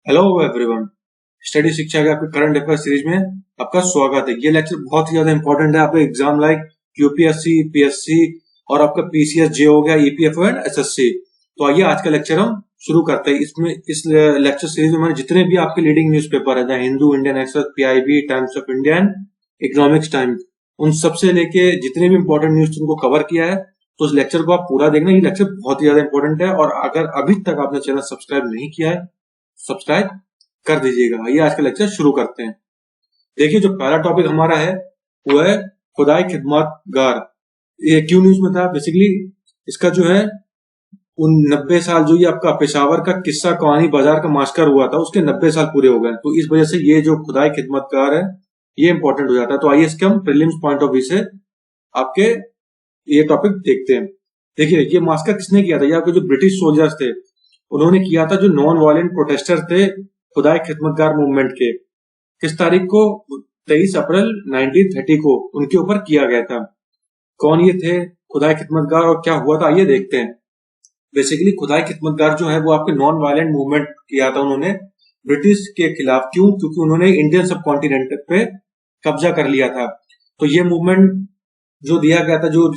Hello everyone. Study शिक्षा के आपके करंट अफेयर सीरीज में आपका स्वागत है। ये लेक्चर बहुत ही ज्यादा इंपॉर्टेंट है आपके एग्जाम लाइक यूपीएससी, पीएससी और आपका पीसीएस जे हो गया, ईपीएफओ एंड एसएससी। तो आइए आज का लेक्चर हम शुरू करते हैं। इस लेक्चर सीरीज में मैंने जितने भी आपके लीडिंग न्यूज़पेपर है, the Hindu, Indian express, PIB, times of India and economics times, उन सबसे लेके जितने भी इंपॉर्टेंट न्यूज उनको कवर किया है। तो उस लेक्चर को आप पूरा देखना। ये लेक्चर बहुत ही ज्यादा इंपॉर्टेंट है और अगर अभी तक आपने चैनल सब्सक्राइब नहीं किया है, सब्सक्राइब कर दीजिएगा। आइए आज का लेक्चर शुरू करते हैं। देखिए, जो पहला टॉपिक हमारा है वो है खुदाई खिदमतगार। ये क्यों न्यूज में था? बेसिकली इसका जो है उन 90 साल जो ये आपका पेशावर का किस्सा कहानी बाजार का मास्कर हुआ था, उसके 90 साल पूरे हो गए। तो इस वजह से ये जो खुदाई खिदमतगार है ये इंपॉर्टेंट हो जाता है। तो आइए इसके हम प्रीलिम्स पॉइंट ऑफ व्यू से आपके ये टॉपिक देखते हैं। देखिए, ये मास्कर किसने किया था? ये आपके जो ब्रिटिश सोल्जर्स थे उन्होंने किया था, जो नॉन वायलेंट प्रोटेस्टर थे खुदाई खिदमतगार मूवमेंट के। किस तारीख को? 23 अप्रैल 1930 को उनके ऊपर किया गया था। कौन ये थे खुदाई खिदमतगार और क्या हुआ था, आइए देखते हैं। बेसिकली खुदाई खिदमतगार जो है वो आपके नॉन वायलेंट मूवमेंट किया था उन्होंने ब्रिटिश के खिलाफ। क्यों? क्योंकि उन्होंने इंडियन सब कॉन्टिनेंट पे कब्जा कर लिया था। तो ये मूवमेंट जो दिया गया था, जो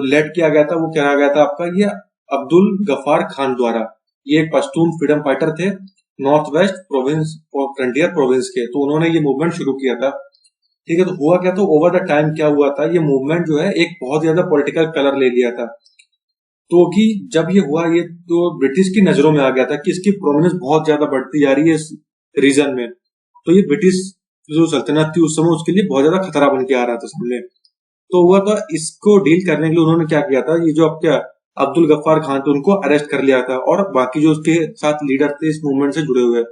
लेड किया गया था, वो करा गया था आपका ये अब्दुल गफ्फार खान द्वारा। ये एक पश्तून फ्रीडम फाइटर थे नॉर्थ वेस्ट प्रोविंस और फ्रंटियर प्रोविंस के। तो उन्होंने ये मूवमेंट शुरू किया था। ठीक है, तो हुआ क्या? तो ओवर द टाइम क्या हुआ था, ये मूवमेंट जो है एक बहुत ज्यादा पॉलिटिकल कलर ले लिया था। तो कि जब ये हुआ, ये तो ब्रिटिश की नजरों में आ गया था कि इसकी प्रोमिनेंस बहुत ज्यादा बढ़ती जा रही है इस रीजन में। तो ये ब्रिटिश जो सल्तनत थी उस समय, उसके लिए बहुत ज्यादा खतरा बन के आ रहा था सामने। तो हुआ था, इसको डील करने के लिए उन्होंने क्या किया था, ये जो आपके अब्दुल गफ्फार खान थे उनको अरेस्ट कर लिया था और बाकी जो उसके साथ लीडर थे इस मूवमेंट से जुड़े हुए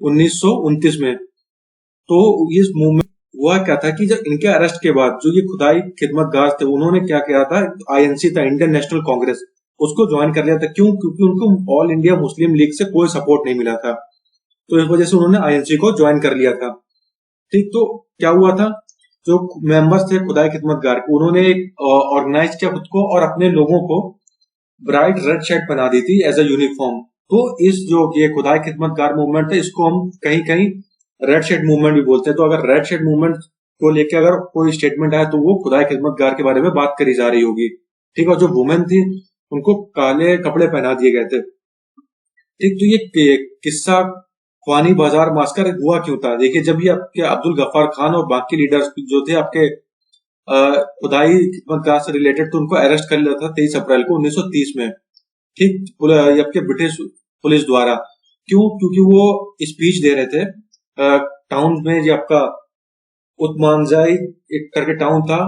1929 में। तो इस मूवमेंट हुआ क्या था कि जब इनके अरेस्ट के बाद जो ये खुदाई खिदमतगार थे उन्होंने क्या किया था, आईएनसी था, इंडियन नेशनल कांग्रेस, उसको ज्वाइन कर लिया था। क्यों? क्योंकि उनको ऑल इंडिया मुस्लिम लीग से कोई सपोर्ट नहीं मिला था। तो इस वजह से उन्होंने आईएनसी को ज्वाइन कर लिया था। ठीक, तो क्या हुआ था, जो मेंबर्स थे खुदाई खिदमतगार के, उन्होंने एक ऑर्गेनाइज किया खुद को और अपने लोगों को ब्राइट रेड शर्ट बना दी थी एज अ यूनिफॉर्म। तो इस जो ये खुदाई खिदमतगार मूवमेंट है, इसको हम कहीं कहीं रेड शर्ट मूवमेंट भी बोलते हैं। तो अगर रेड शर्ट मूवमेंट को लेकर अगर कोई स्टेटमेंट आए तो वो खुदाई खिदमतगार के बारे में बात करी जा रही होगी। ठीक, और जो वुमेन थी उनको काले कपड़े पहना दिए गए थे। ठीक, तो ये किस्सा ख्वानी बाजार मास्कर हुआ क्यों था? देखिए, जब ये आपके अब्दुल गफ्फार खान और बाकी लीडर्स जो थे आपके खुदाई खिदमतगार से रिलेटेड, तो उनको अरेस्ट कर लिया था 23 अप्रैल को 1930 में। ठीक, ये आपके ब्रिटिश पुलिस द्वारा। क्यों? क्योंकि वो स्पीच दे रहे थे टाउन में, जो आपका उतमानजाई एक करके टाउन था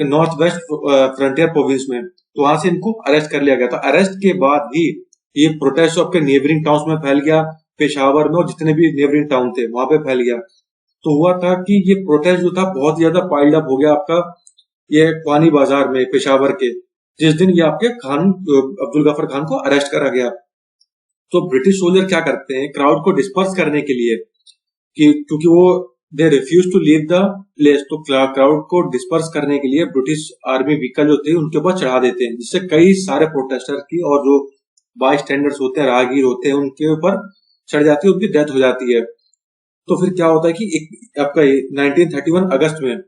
नॉर्थ वेस्ट फ्रंटियर प्रोविंस में। तो वहां से इनको अरेस्ट कर लिया गया था। अरेस्ट के बाद ही ये प्रोटेस्ट आपके नेबरिंग टाउन्स में फैल गया, पेशावर में और जितने भी नेबरिंग टाउन थे वहां पे फैल गया। तो हुआ था कि ये प्रोटेस्ट जो था बहुत ज्यादा पाइल्ड अप हो गया आपका ये पानी बाजार में पेशावर के, जिस दिन ये आपके खान अब्दुल गफर खान को अरेस्ट करा गया। तो ब्रिटिश सोल्जर क्या करते हैं क्राउड को डिस्पर्स करने के लिए, कि क्योंकि वो they refuse to leave the place, तो क्राउड को डिस्पर्स करने के लिए ब्रिटिश आर्मी व्हीकल जो थे उनके ऊपर चढ़ा देते हैं, जिससे कई सारे प्रोटेस्टर की और जो बाई स्टैंडर्स होते हैं, राहगीर होते हैं, उनके ऊपर चढ़ जाती है, उनकी डेथ हो जाती है। तो फिर क्या होता है कि एक आपका 1931 अगस्त में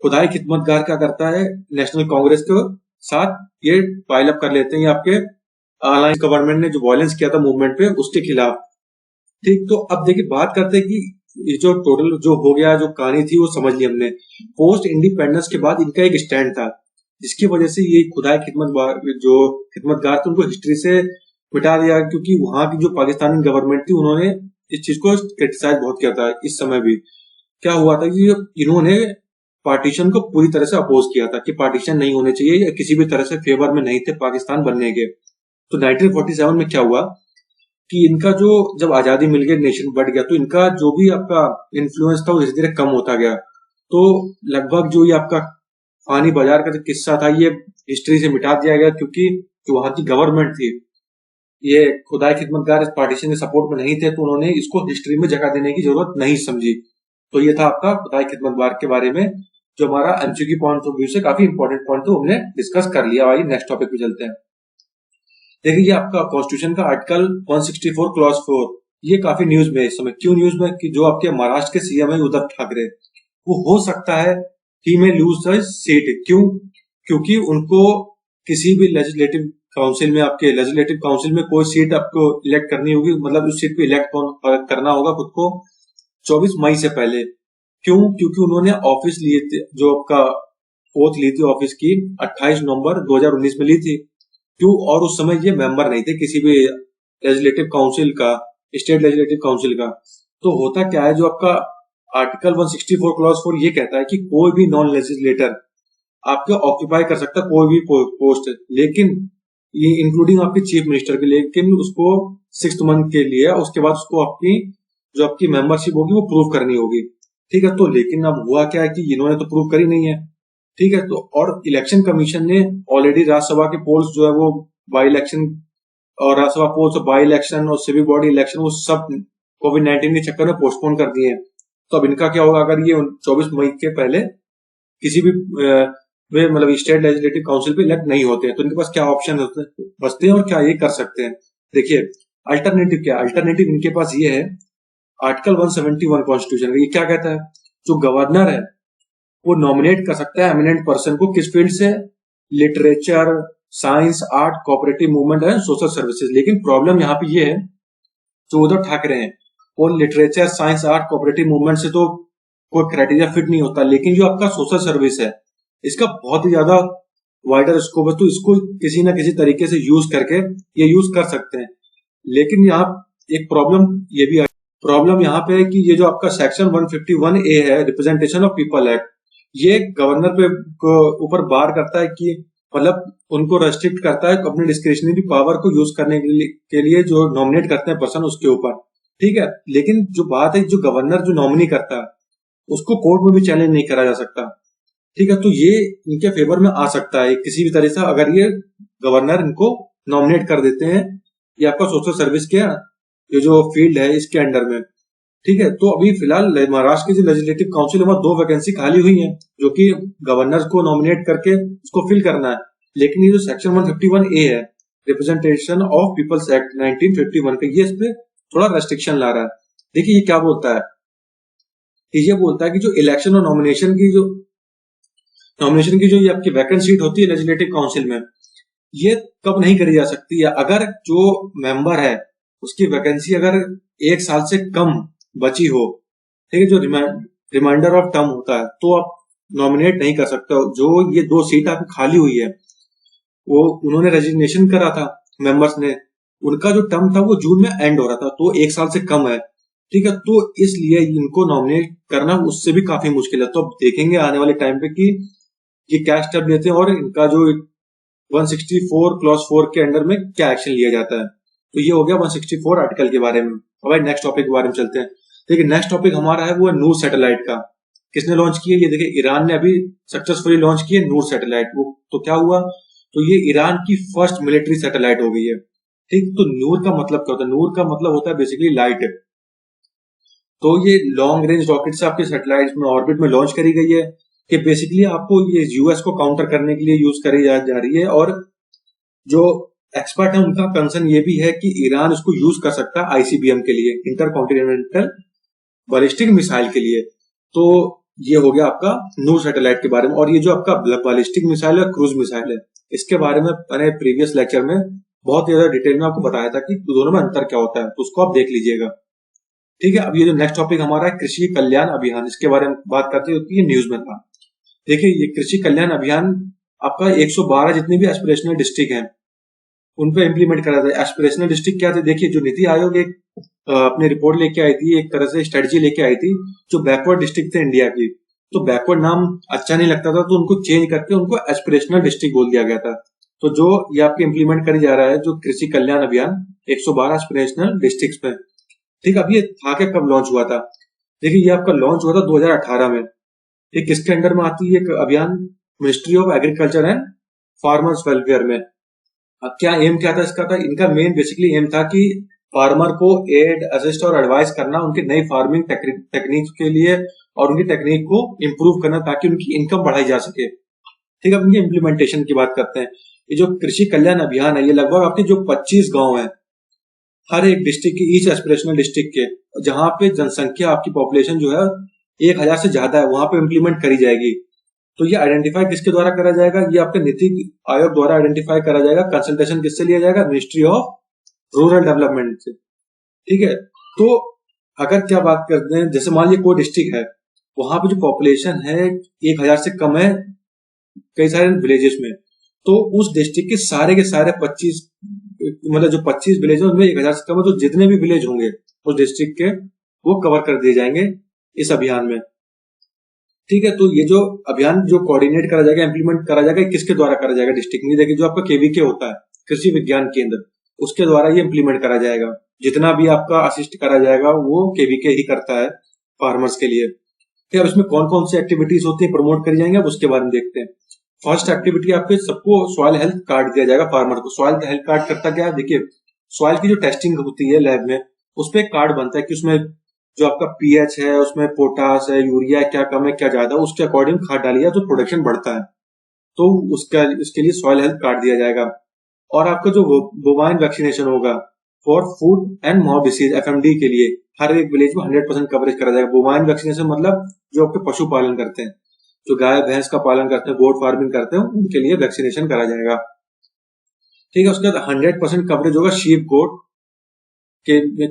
खुदाई खिदमतगार क्या करता है, नेशनल कांग्रेस के साथ ये पाइल अप कर लेते हैं। ये आपके अलायंस गवर्नमेंट ने जो वायलेंस किया था मूवमेंट पे, उसके खिलाफ। ठीक, तो अब देखिए बात करते हैं कि ये जो टोटल जो हो गया, जो कहानी थी वो समझ ली हमने। पोस्ट इंडिपेंडेंस के बाद इनका एक स्टैंड था, जिसकी वजह से ये खुदाई खिदमतगार थे उनको हिस्ट्री से मिटा दिया, क्योंकि वहां की जो पाकिस्तानी गवर्नमेंट थी उन्होंने इस चीज को क्रिटिसाइज बहुत किया था। इस समय भी क्या हुआ था कि इन्होंने पार्टीशन को पूरी तरह से अपोज किया था कि पार्टीशन नहीं होने चाहिए, या किसी भी तरह से फेवर में नहीं थे पाकिस्तान बनने के। तो 1947 में क्या हुआ कि इनका जो जब आजादी मिल गई, नेशन बढ़ गया, तो इनका जो भी आपका इन्फ्लुएंस था वो धीरे धीरे कम होता गया। तो लगभग जो ये आपका फानी बाजार का जो किस्सा था ये हिस्ट्री से मिटा दिया गया, क्योंकि जो वहां की गवर्नमेंट थी ये खुदाई खिदमतगार इस पार्टीशन के सपोर्ट में नहीं थे, तो उन्होंने इसको हिस्ट्री में जगह देने की जरूरत नहीं समझी। तो ये था आपका खुदाई खिदमतगार के बारे में, जो हमारा एमसीक्यू पॉइंट ऑफ व्यू से काफी इंपॉर्टेंट पॉइंट, तो हमने डिस्कस कर लिया। आइए नेक्स्ट टॉपिक पे चलते हैं। देखिए ये आपका कॉन्स्टिट्यूशन का आर्टिकल 164 क्लॉज 4, ये काफी न्यूज में है इस समय। क्यों न्यूज में? कि जो आपके महाराष्ट्र के सीएम है उद्धव ठाकरे, वो हो सकता है ही में लूज द सीट। क्यों? क्योंकि उनको किसी भी लेजिस्लेटिव काउंसिल में, आपके लेजिस्लेटिव काउंसिल में कोई सीट आपको इलेक्ट करनी होगी, मतलब उस सीट पे इलेक्ट करना होगा खुद को 24 मई से पहले। क्यों? क्योंकि उन्होंने ऑफिस लिए थे, जो आपका ओथ ली थी ऑफिस की 28 नवंबर 2019 में ली थी। क्यों? और उस समय ये मेंबर नहीं थे किसी भी लेजिस्लेटिव काउंसिल का, स्टेट लेजिस्लेटिव काउंसिल का। तो होता क्या है, जो आपका आर्टिकल 164 क्लॉज 4 ये कहता है कि कोई भी नॉन लेजिस्लेटर आपके ऑक्यूपाई कर सकता है कोई भी पोस्ट, लेकिन ये इंक्लूडिंग आपके चीफ मिनिस्टर के लिए, लेकिन उसको 6 मंथ के लिए, उसके बाद उसको अपनी जो आपकी मेंबरशिप होगी वो प्रूव करनी होगी। ठीक है, तो लेकिन अब हुआ क्या है कि इन्होंने तो प्रूव करी नहीं है। ठीक है, तो और इलेक्शन कमीशन ने ऑलरेडी राज्यसभा के पोल्स जो है वो बाई इलेक्शन, और राज्यसभा पोल्स बाई इलेक्शन और सिविक बॉडी इलेक्शन वो सब कोविड-19 के चक्कर में पोस्टपोन कर दिए हैं। तो अब इनका क्या होगा अगर ये 24 मई के पहले किसी भी वे मतलब स्टेट लेजिस्लेटिव काउंसिल पे इलेक्ट नहीं होते हैं, तो इनके पास क्या ऑप्शन बचते हैं और क्या ये कर सकते हैं? देखिए अल्टरनेटिव क्या है? अल्टरनेटिव इनके पास ये है, आर्टिकल 171 कॉन्स्टिट्यूशन का ये क्या कहता है, जो गवर्नर है वो नॉमिनेट कर सकता है एमिनेंट पर्सन को, किस फील्ड से? Literature, science, art, cooperative movement and social services. लेकिन प्रॉब्लम यहाँ पे ये है, जो उद्धव ठाकरे हैं और literature, science, art, cooperative movement से तो कोई क्राइटेरिया फिट नहीं होता, लेकिन जो आपका सोशल सर्विस है इसका बहुत ही ज्यादा वाइडर स्कोप है, तो इसको किसी ना किसी तरीके से यूज करके ये यूज कर सकते हैं। लेकिन यहाँ एक प्रॉब्लम ये भी है, प्रॉब्लम यहाँ पे है कि ये जो आपका सेक्शन 151A है, रिप्रेजेंटेशन ऑफ पीपल एक्ट, ये गवर्नर पे ऊपर बार करता है कि मतलब उनको रेस्ट्रिक्ट करता है अपने डिस्क्रिशनरी पावर को यूज करने के लिए जो नॉमिनेट करते हैं पर्सन उसके ऊपर। ठीक है, लेकिन जो बात है, जो गवर्नर जो नॉमिनी करता है उसको कोर्ट में भी चैलेंज नहीं करा जा सकता। ठीक है, तो ये इनके फेवर में आ सकता है किसी भी तरह से, अगर ये गवर्नर इनको नॉमिनेट कर देते हैं, ये आपका सोशल सर्विस के ये जो फील्ड है इसके अंडर में। ठीक है, तो अभी फिलहाल महाराष्ट्र की जो लेजिस्लेटिव काउंसिल में 2 वैकेंसी खाली हुई हैं, जो कि गवर्नर को नॉमिनेट करके उसको फिल करना है। लेकिन ये जो सेक्शन 151A है, रिप्रेजेंटेशन ऑफ पीपल्स एक्ट 1951 का, ये इस पे थोड़ा रेस्ट्रिक्शन ला रहा है। देखिए ये क्या बोलता है कि ये बोलता है कि जो इलेक्शन और नॉमिनेशन की जो ये आपकी वैकेंट सीट होती है लेजिस्लेटिव काउंसिल में, ये कब नहीं करी जा सकती है, अगर जो मेंबर है उसकी वैकेंसी अगर 1 साल से कम बची हो। ठीक है, जो रिमाइंडर ऑफ टर्म होता है, तो आप नॉमिनेट नहीं कर सकते हो। जो ये 2 सीट आपकी खाली हुई है, वो उन्होंने रेजिग्नेशन करा था मेंबर्स ने, उनका जो टर्म था वो जून में एंड हो रहा था, तो 1 साल से कम है। ठीक है, तो इसलिए इनको नॉमिनेट करना उससे भी काफी मुश्किल है। तो अब देखेंगे आने वाले टाइम पे कि ये क्या स्टेप लेते हैं और इनका जो 164 क्लॉज 4 के अंडर में क्या एक्शन लिया जाता है। तो ये हो गया 164 आर्टिकल के बारे में। अब भाई नेक्स्ट टॉपिक के बारे में चलते हैं। देखिए नेक्स्ट टॉपिक हमारा है वो है नूर सैटेलाइट का। किसने लॉन्च किया? ये देखिए ईरान ने अभी सक्सेसफुली लॉन्च किया नूर सैटेलाइट। वो तो क्या हुआ, तो ये ईरान की फर्स्ट मिलिट्री सैटेलाइट हो गई है। ठीक, तो नूर का मतलब क्या होता है? नूर का मतलब होता है बेसिकली लाइट। तो ये लॉन्ग रेंज रॉकेट से आपके सैटेलाइट में ऑर्बिट में लॉन्च करी गई है, कि बेसिकली आपको ये यूएस को काउंटर करने के लिए यूज करी जा रही है। और जो एक्सपर्ट है उनका कंसर्न ये भी है कि ईरान इसको यूज कर सकता है आईसीबीएम के लिए, इंटर कॉन्टिनेंटल बैलिस्टिक मिसाइल के लिए। तो ये हो गया आपका नूर सैटेलाइट के बारे में। और ये जो आपका बैलिस्टिक मिसाइल है, क्रूज मिसाइल है, इसके बारे में मैंने प्रीवियस लेक्चर में बहुत ज्यादा डिटेल में आपको बताया था कि दोनों में अंतर क्या होता है, तो उसको आप देख लीजिएगा। ठीक है, अब ये जो नेक्स्ट टॉपिक हमारा है कृषि कल्याण अभियान, इसके बारे में बात करते हैं, ये न्यूज में था। देखिए ये कृषि कल्याण अभियान आपका 112 जितने भी एस्पिरेशनल डिस्ट्रिक्ट हैं उन पे इम्प्लीमेंट करा था। एस्पिरेशनल डिस्ट्रिक्ट क्या थे? देखिए जो नीति आयोग एक अपनी रिपोर्ट लेके आई थी, एक तरह से स्ट्रेटजी लेके आई थी, जो बैकवर्ड डिस्ट्रिक्ट थे इंडिया की, तो बैकवर्ड नाम अच्छा नहीं लगता था, तो उनको चेंज करके उनको एस्पिरेशनल डिस्ट्रिक्ट बोल दिया गया था। तो जो ये आपके इम्प्लीमेंट करी जा रहा है जो कृषि कल्याण अभियान 112 एस्पिरेशनल डिस्ट्रिक्ट में। ठीक, अब ये था कि कब लॉन्च हुआ था? देखिए ये आपका लॉन्च हुआ था 2018 में। ये किसके अंडर में आती है अभियान? Ministry of agriculture and farmers welfare में। अब क्या एम क्या था इसका? इनका मेन बेसिकली एम था कि फार्मर को एड, असिस्ट और एडवाइस करना उनकी नई फार्मिंग टेक्निक के लिए, और उनकी टेक्निक को इम्प्रूव करना ताकि उनकी इनकम बढ़ाई जा सके। ठीक है, अब इनकी इम्प्लीमेंटेशन की बात करते हैं। ये जो कृषि कल्याण अभियान है, ये लगभग आपके जो 25 गांव है, हर एक डिस्ट्रिक्ट की, ईच एस्पिरेशनल डिस्ट्रिक्ट के, जहां पे जनसंख्या आपकी पॉपुलेशन जो है 1000 से ज्यादा है, वहां पे इम्प्लीमेंट करी जाएगी। तो ये आइडेंटिफाई किसके द्वारा करा जाएगा? ये आपके नीति आयोग द्वारा आइडेंटिफाई करा जाएगा। कंसल्टेशन किससे लिया जाएगा? मिनिस्ट्री ऑफ रूरल डेवलपमेंट से। ठीक है। तो अगर क्या बात करते हैं, जैसे मान लीजिए कोई डिस्ट्रिक्ट है, वहां पे जो पॉपुलेशन है 1000 से कम है कई सारे विलेजेस में, तो उस डिस्ट्रिक्ट के सारे 25, मतलब जो 25 विलेज है उनमें 1000 से कम है, तो जितने भी विलेज होंगे उस डिस्ट्रिक्ट के, वो कवर कर दिए जाएंगे इस अभियान में। ठीक है। तो ये जो अभियान जो कोऑर्डिनेट करा जाएगा, इंप्लीमेंट करा जाएगा, किसके द्वारा करा जाएगा डिस्ट्रिक्ट में? देखिए, जो आपका केवीके होता है, कृषि विज्ञान केंद्र, उसके द्वारा ये इंप्लीमेंट करा जाएगा। जितना भी आपका असिस्ट करा जाएगा वो केवीके ही करता है फार्मर्स के लिए। फिर अब इसमें कौन कौन सी एक्टिविटीज होती है, प्रमोट करी जाएंगे, अब उसके बारे में देखते हैं। फर्स्ट एक्टिविटी, आपके सबको सॉइल हेल्थ कार्ड दिया जाएगा फार्मर को। सॉइल हेल्थ कार्ड करता क्या है? देखिए, सॉइल की जो टेस्टिंग होती है लैब में, उस पर एक कार्ड बनता है कि उसमें जो आपका पीएच है, उसमें पोटास है, यूरिया क्या कम है, क्या ज्यादा, उसके अकॉर्डिंग खाद डालिए तो प्रोडक्शन बढ़ता है। तो उसके लिए सॉइल हेल्थ कार्ड दिया जाएगा। और आपका जो बोवाइन वैक्सीनेशन होगा for food and mouth disease, FMD के लिए हर एक विलेज में 100% कवरेज करा जाएगा। बोवाइन वैक्सीनेशन मतलब जो आपके पशु पालन करते हैं, जो गाय भैंस का पालन करते हैं, गोट फार्मिंग करते हैं, उनके लिए वैक्सीनेशन करा जाएगा। ठीक है। उसके बाद 100% कवरेज होगा शीप गोट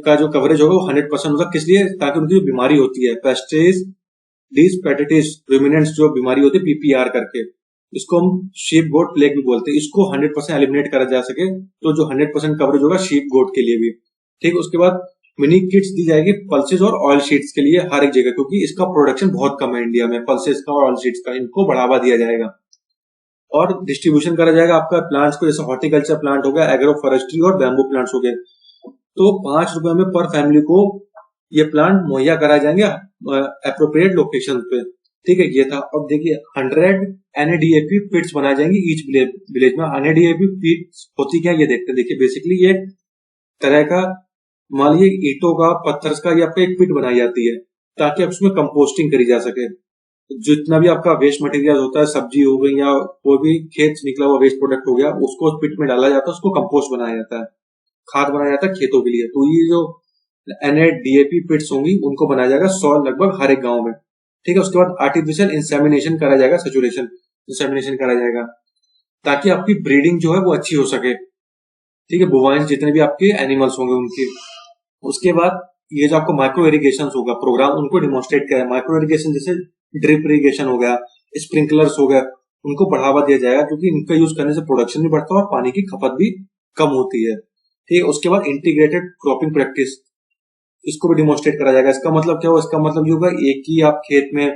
का जो कवरेज होगा वो 100% होगा। किस लिए? ताकि उनकी जो बीमारी होती है पेस्टिस डिसपेटिटिस रुमिनेंट्स, जो बीमारी होती है पीपीआर करके, इसको हम शीप गोट प्लेग भी बोलते हैं, इसको 100% एलिमिनेट करा जा सके। तो जो 100% कवरेज होगा शीप गोट के लिए भी। ठीक। उसके बाद मिनी किट्स दी जाएगी पल्सेस और ऑयल शीट्स के लिए हर एक जगह, क्योंकि इसका प्रोडक्शन बहुत कम है इंडिया में, पल्सेस का और ऑयल शीट्स का, इनको बढ़ावा दिया जाएगा। और डिस्ट्रीब्यूशन करा जाएगा आपका प्लांट्स को, जैसे हॉर्टिकल्चर प्लांट हो गया, एग्रो फॉरेस्ट्री और बैम्बू प्लांट्स हो गए, तो 5 रुपए में पर फैमिली को ये प्लांट मुहैया कराए जाएंगे अप्रोप्रिएट लोकेशन पे। ठीक है। ये था। अब देखिए, 100 एनएडीएपी पिट्स बनाए जाएंगे ईच विलेज में। एनएडीएपी पिट्स होती क्या, ये देखते हैं। देखिए, बेसिकली ये तरह का, मान लीजिए ईंटों का, पत्थर का, ये आपका एक पिट बनाई जाती है ताकि आप उसमें कंपोस्टिंग करी जा सके। जितना भी आपका वेस्ट मटेरियल होता है, सब्जी हो गई या कोई भी खेत से निकला हुआ वेस्ट प्रोडक्ट हो गया, उसको उस पिट में डाला जाता है, उसको कंपोस्ट बनाया जाता है, खाद बनाया जाता है खेतों के लिए। तो ये जो एनएडीएपी पिट्स होंगी उनको बनाया जाएगा 100 लगभग हर एक गांव में। ठीक है। उसके बाद आर्टिफिशियल इंसेमिनेशन करा जाएगा, सेचुरेशन इंसेमिनेशन करा जाएगा, ताकि आपकी ब्रीडिंग जो है वो अच्छी हो सके। ठीक है। बोवाइन जितने भी आपके एनिमल्स होंगे उनके। उसके बाद ये जो आपको माइक्रो इरिगेशन होगा प्रोग्राम, उनको डिमोन्स्ट्रेट किया है। माइक्रो इरिगेशन जैसे ड्रिप इरिगेशन हो गया, स्प्रिंकलर्स हो गया, उनको बढ़ावा दिया जाएगा, क्योंकि इनका यूज करने से प्रोडक्शन भी बढ़ता है और पानी की खपत भी कम होती है। ठीक है। उसके बाद इंटीग्रेटेड क्रॉपिंग प्रैक्टिस, इसको भी डिमोन्स्ट्रेट करा जाएगा। इसका मतलब क्या होगा? इसका मतलब ये होगा, एक ही आप खेत में,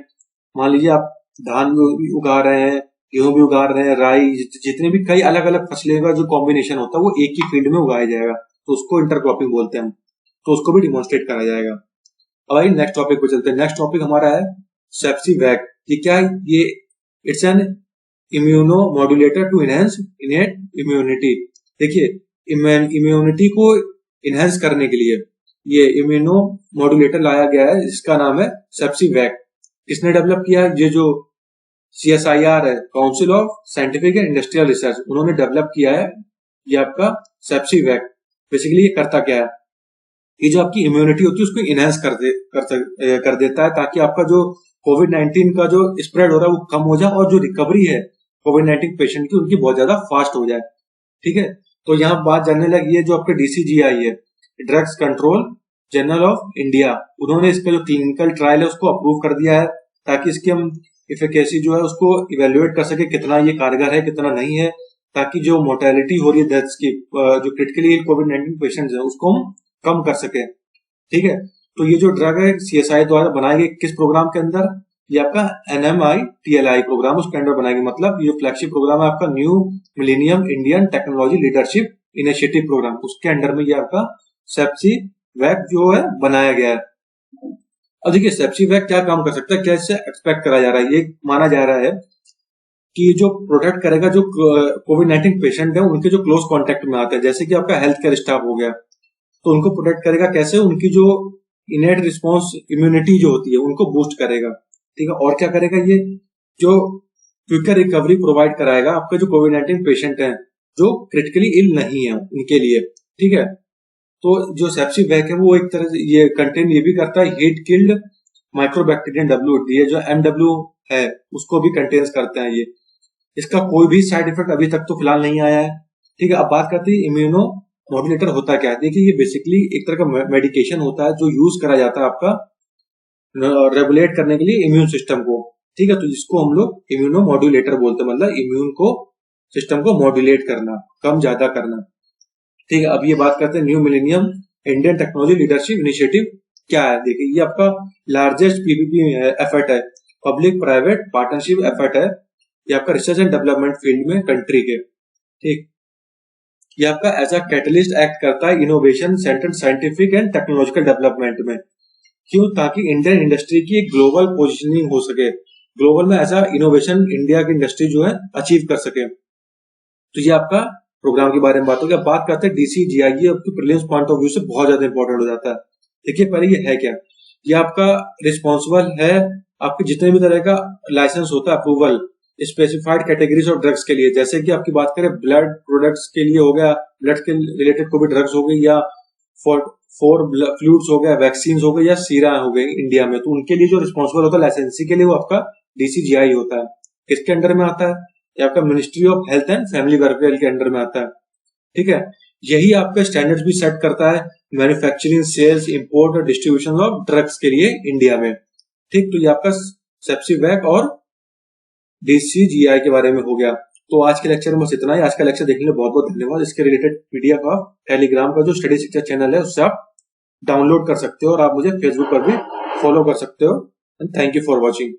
मान लीजिए आप धान भी उगा रहे हैं, गेहूं भी उगा रहे हैं, राई, जितने भी कई अलग अलग फसलें का जो कॉम्बिनेशन होता है वो एक ही फील्ड में उगाया जाएगा, तो उसको इंटरक्रॉपिंग बोलते हैं हम। तो उसको भी डिमोन्स्ट्रेट करा जाएगा। अब आइए नेक्स्ट टॉपिक पे चलते हैं। नेक्स्ट टॉपिक हमारा है सेप्सी वैक। ये क्या है? ये it's an immunomodulator to enhance innate immunity. देखिए, इम्यूनिटी को इनहेंस करने के लिए ये इम्यूनो मॉड्यूलेटर लाया गया है, जिसका नाम है सेप्सी वैक। किसने डेवलप किया है? ये जो CSIR है, council of scientific and industrial research, उन्होंने डेवलप किया है ये आपका सेप्सी वैक। बेसिकली ये करता क्या है? ये जो आपकी इम्यूनिटी होती है उसको इनहेंस कर देता है, ताकि आपका जो कोविड-19 का जो स्प्रेड हो रहा है वो कम हो जाए, और जो रिकवरी है कोविड-19 पेशेंट की, उनकी बहुत ज्यादा फास्ट हो जाए। ठीक है। तो यहाँ बात जानने लगी है, जो आपके DCGI है, drugs control general of India, उन्होंने इसका जो क्लिनिकल ट्रायल है उसको अप्रूव कर दिया है, ताकि इसकी हम इफिकेसी जो है उसको इवेल्युएट कर सके, कितना ये कारगर है कितना नहीं है, ताकि जो मोर्टेलिटी हो रही है डेथ्स की, जो क्रिटिकली कोविड-19 पेशेंट्स है, उसको हम कम कर सके। ठीक है। तो ये जो ड्रग है CSI द्वारा बनाई गई, किस प्रोग्राम के अंदर? ये आपका NMITLI प्रोग्राम उसके अंदर बनाएंगे। मतलब ये प्लैगशिप प्रोग्राम है आपका new millennium Indian technology leadership initiative program, उसके अंडर में ये आपका सेप्सी वैक जो है बनाया गया है। अब देखिए, सेप्सी वैक क्या काम कर सकता है, क्या इससे एक्सपेक्ट करा जा रहा है? ये माना जा रहा है कि जो प्रोटेक्ट करेगा जो कोविड-19 पेशेंट है, उनके जो क्लोज कॉन्टेक्ट में आते हैं, जैसे कि आपका हेल्थ केयर स्टाफ हो गया, तो उनको प्रोटेक्ट करेगा कैसे? उनकी जो इनेट रिस्पॉन्स इम्यूनिटी जो होती है उनको बूस्ट करेगा। ठीक है। और क्या करेगा? ये जो क्विकर रिकवरी प्रोवाइड कराएगा आपके जो कोविड-19 पेशेंट हैं, जो क्रिटिकली इल नहीं है उनके लिए। ठीक है, तो जो सेप्सी वैक है वो एक तरह से ये कंटेन ये भी करता है हीट किल्ड माइक्रोबैक्टीरियम WD, ये जो MW है उसको भी कंटेन्स करते हैं ये। इसका कोई भी साइड इफेक्ट अभी तक तो फिलहाल नहीं आया है। ठीक है, अब बात करते हैं इम्यूनो मॉड्यूलेटर होता क्या है। देखिए, ये बेसिकली एक तरह का मेडिकेशन होता है जो यूज करा जाता है आपका रेगुलेट करने के लिए इम्यून सिस्टम को। ठीक है, तो जिसको हम लोग इम्यूनो मॉड्यूलेटर बोलते हैं, मतलब इम्यून को सिस्टम को मॉड्यूलेट करना, कम ज्यादा करना। ठीक है, अब ये बात करते हैं new millennium Indian technology leadership initiative क्या है। देखिए, ये आपका लार्जेस्ट PPP एफर्ट है, पब्लिक प्राइवेट पार्टनरशिप एफर्ट है। ये आपका रिसर्च एंड डेवलपमेंट फील्ड में कंट्री के। ठीक, ये आपका एज अ कैटलिस्ट एक्ट करता है innovation centre scientific and technological development में। क्यों? ताकि इंडियन इंडस्ट्री की एक ग्लोबल पोजिशनिंग हो सके, ग्लोबल में ऐसा इनोवेशन इंडिया की इंडस्ट्री जो है अचीव कर सके। तो ये आपका प्रोग्राम के बारे में बात होगी। अब बात करते हैं DCGI, ये आपके प्रीलिम्स पॉइंट ऑफ व्यू से बहुत ज्यादा इंपॉर्टेंट हो जाता है। देखिए, पहले ये है क्या, ये आपका रिस्पॉन्सिबल है आपके जितने भी तरह का लाइसेंस होता है approval specified categories of drugs के लिए। जैसे कि आपकी बात करें ब्लड प्रोडक्ट्स के लिए हो गया, ब्लड के रिलेटेड कोई भी ड्रग्स हो गई, या फॉर फ्लूइड्स हो गया, वैक्सीन हो गई, या सीरा हो गई इंडिया में, तो उनके लिए जो रिस्पॉन्सिबल होता है लाइसेंसी के लिए वो आपका DCGI होता है। किसके अंडर में आता है? ये आपका ministry of health and family welfare के अंडर में आता है। ठीक है, यही आपके स्टैंडर्ड्स भी सेट करता है मैन्युफैक्चरिंग, सेल्स, इंपोर्ट और डिस्ट्रीब्यूशन ऑफ ड्रग्स के लिए इंडिया में। ठीक, तो ये आपका सेप्सीवैक और DCGI के बारे में हो गया। तो आज के लेक्चर में बस इतना ही। आज का लेक्चर देखने के लिए बहुत बहुत धन्यवाद। इसके रिलेटेड PDF आप टेलीग्राम का जो स्टडी शिक्षा चैनल है उससे आप डाउनलोड कर सकते हो, और आप मुझे फेसबुक पर भी फॉलो कर सकते हो। And thank you for watching.